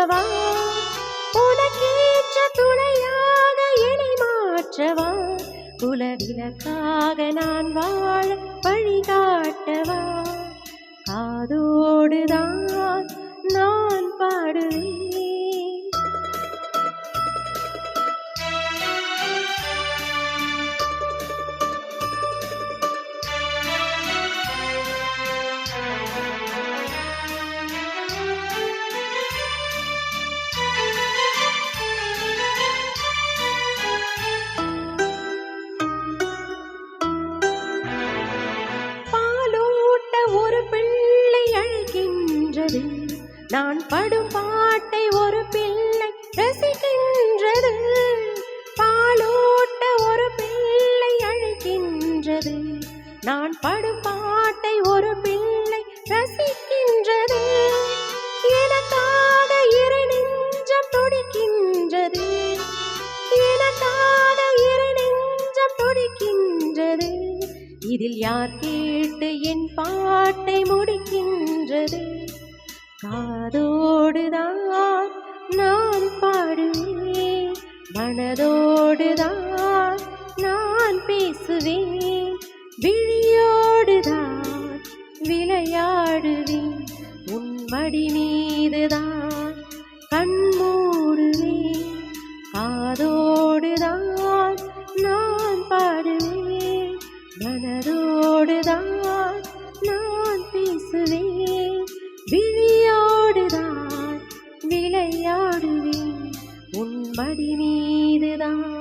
மாற்றவா, உனக்கேற்ற துணையாக என்னை மாற்றவா, குலவிளக்காக நான் வாழ வழிகாட்டவா. காதோடுதான் நான் பாடுவேன். ஒரு பிள்ளை அழைக்கின்றது, நான் படும் பாட்டை ஒரு பிள்ளை ரசிக்கின்றது. பாலூட்ட ஒரு பிள்ளை அழைக்கின்றது, நான் படும் பாட்டை ஒரு பிள்ளை ரசிக்கின்றது. எனக்காக இரு நெஞ்சம் துடிக்கின்றது, எனக்காக இரு நெஞ்சம் துடிக்கின்றது. இதில் யார் கேட்டு என் பாட்டை முடிக்கின்றது? காதோடுதான் நான் பாடுவேன், மனதோடுதான் நான் பேசுவேன், விழியோடுதான் விளையாடுவேன், உன் மடி மீதுதான் கண் மூடுவேன். காதோடுதான் நான் பாடுவேன், மனதோடுதான் நான் பேசுவேன், விழியோடுதான் விளையாடுவேன், உன் மடி மீதுதான்.